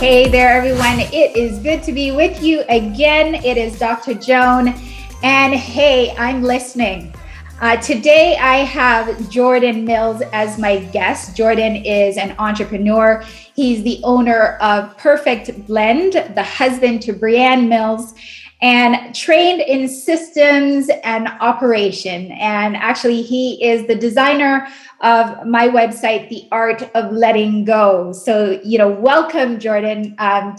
Hey there, everyone. It is good to be with you again. It is Dr. Joan. And hey, I'm listening. Today, I have Jordon Mills as my guest. Jordon is an entrepreneur. He's the owner of Perfect Blend, the husband to Brianne Mills, and trained in systems and operation. And actually, he is the designer of my website, The Art of Letting Go. So, welcome, Jordon,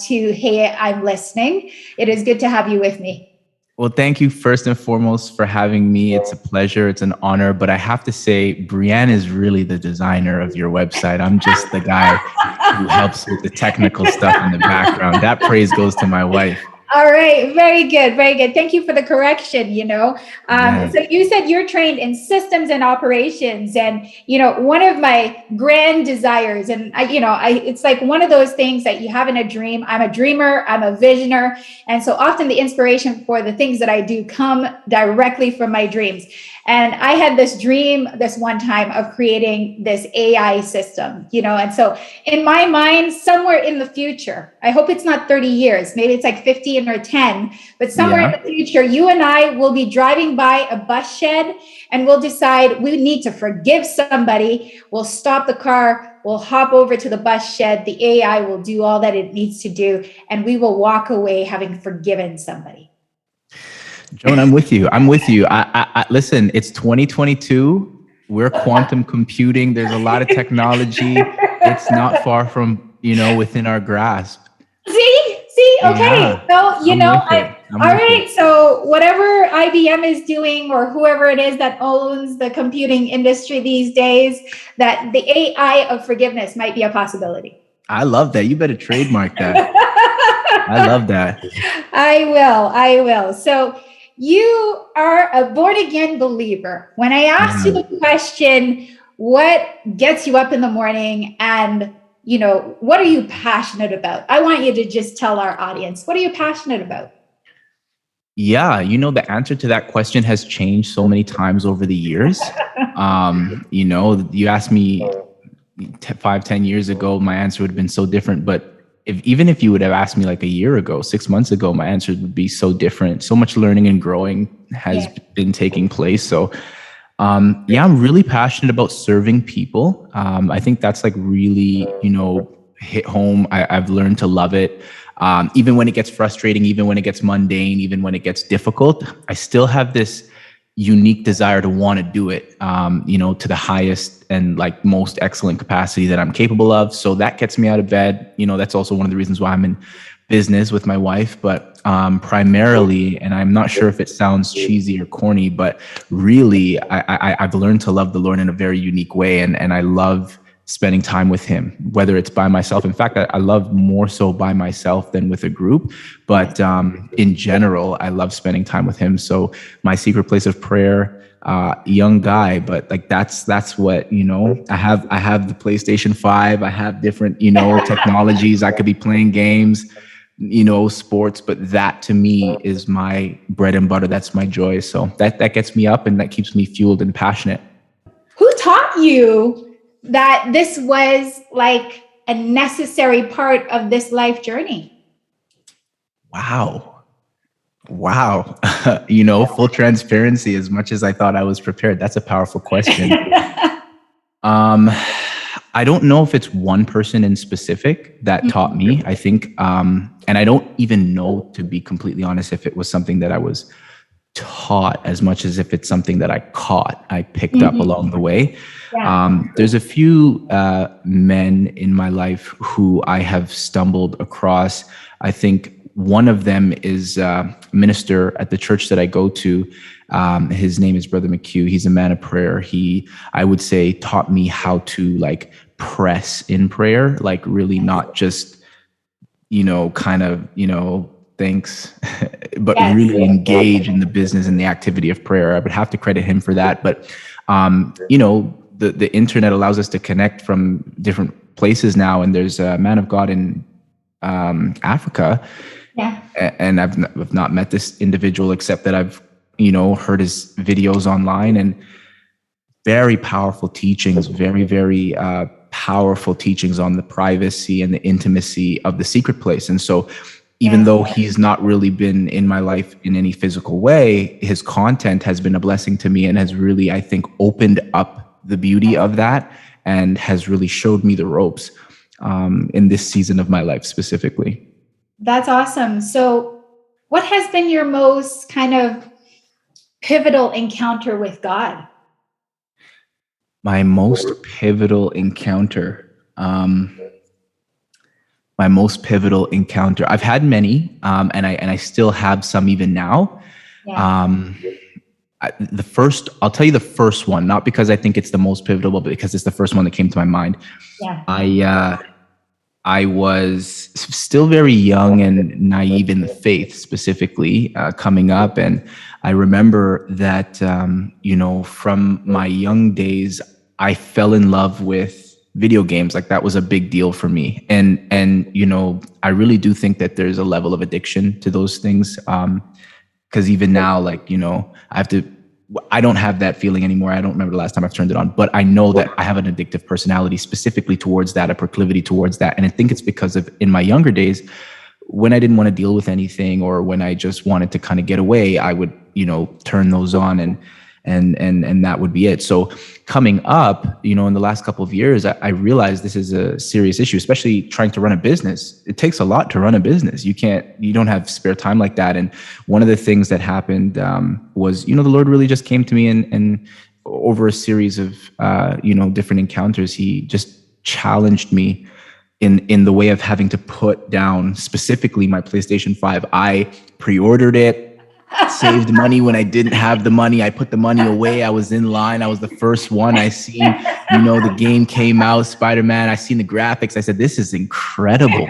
to Hey, I'm Listening. It is good to have you with me. Well, thank you first and foremost for having me. It's a pleasure. It's an honor. But I have to say, Brianne is really the designer of your website. I'm just the guy who helps with the technical stuff in the background. That praise goes to my wife. All right. Very good. Very good. Thank you for the correction. So you said you're trained in systems and operations. And, one of my grand desires, and it's like one of those things that you have in a dream. I'm a dreamer. I'm a visioner. And so often the inspiration for the things that I do come directly from my dreams. And I had this dream this one time of creating this AI system, and so in my mind, somewhere in the future, I hope it's not 30 years, maybe it's like 15 or 10, but somewhere in the future, you and I will be driving by a bus shed and we'll decide we need to forgive somebody. We'll stop the car. We'll hop over to the bus shed. The AI will do all that it needs to do. And we will walk away having forgiven somebody. Joan, I'm with you. I listen, it's 2022. We're quantum computing. There's a lot of technology. It's not far from, within our grasp. See? Okay. Yeah, so, all right. So whatever IBM is doing or whoever it is that owns the computing industry these days, that the AI of forgiveness might be a possibility. I love that. You better trademark that. I love that. I will. So you are a born again believer. When I asked you the question, what gets you up in the morning and, what are you passionate about? I want you to just tell our audience, what are you passionate about? Yeah, the answer to that question has changed so many times over the years. You asked me 5-10 years ago, my answer would have been so different. But even if you would have asked me like a year ago, 6 months ago, my answer would be so different. So much learning and growing has been taking place. So, I'm really passionate about serving people. I think that's like really, hit home. I've learned to love it. Even when it gets frustrating, even when it gets mundane, even when it gets difficult, I still have this unique desire to want to do it, to the highest and like most excellent capacity that I'm capable of. So that gets me out of bed. That's also one of the reasons why I'm in business with my wife, but primarily, and I'm not sure if it sounds cheesy or corny, but really I've learned to love the Lord in a very unique way. And I love spending time with him, whether it's by myself. In fact, I love more so by myself than with a group. But in general, I love spending time with him. So my secret place of prayer, young guy, but like that's what, I have the PlayStation 5. I have different, technologies. I could be playing games, sports, but that to me is my bread and butter. That's my joy. So that gets me up and that keeps me fueled and passionate. Who taught you that this was like a necessary part of this life journey? Wow. Full transparency, as much as I thought I was prepared. That's a powerful question. I don't know if it's one person in specific that taught me. I think, and I don't even know, to be completely honest, if it was something that I was taught as much as if it's something that I picked up along the way. Yeah. There's a few men in my life who I have stumbled across. I think one of them is a minister at the church that I go to. His name is Brother McHugh. He's a man of prayer. He, I would say, taught me how to like press in prayer, like really not just, thanks, but really engage in the business and the activity of prayer. I would have to credit him for that. But, the internet allows us to connect from different places now. And there's a man of God in Africa. Yeah. And I've not met this individual except that I've, heard his videos online, and very powerful teachings, very, very powerful teachings on the privacy and the intimacy of the secret place. And so even though he's not really been in my life in any physical way, his content has been a blessing to me and has really, I think, opened up the beauty of that and has really showed me the ropes in this season of my life specifically. That's awesome. So what has been your most kind of pivotal encounter with God? My most pivotal encounter. I've had many, and I still have some even now. Yeah. I'll tell you the first one, not because I think it's the most pivotal, but because it's the first one that came to my mind. Yeah. I was still very young and naive in the faith, specifically coming up. And I remember that, from my young days, I fell in love with video games. Like that was a big deal for me. And I really do think that there's a level of addiction to those things. Because even now, I don't have that feeling anymore. I don't remember the last time I've turned it on, but I know that I have an addictive personality specifically towards that, a proclivity towards that. And I think it's because of in my younger days, when I didn't want to deal with anything or when I just wanted to kind of get away, I would, turn those on and that would be it. So coming up, in the last couple of years, I realized this is a serious issue, especially trying to run a business. It takes a lot to run a business. You don't have spare time like that. And one of the things that happened was, the Lord really just came to me and over a series of, different encounters, he just challenged me in the way of having to put down specifically my PlayStation 5. I pre-ordered it. Saved money when I didn't have the money. I put the money away. I was in line. I was the first one. I seen, the game came out, Spider-Man. I seen the graphics. I said, this is incredible.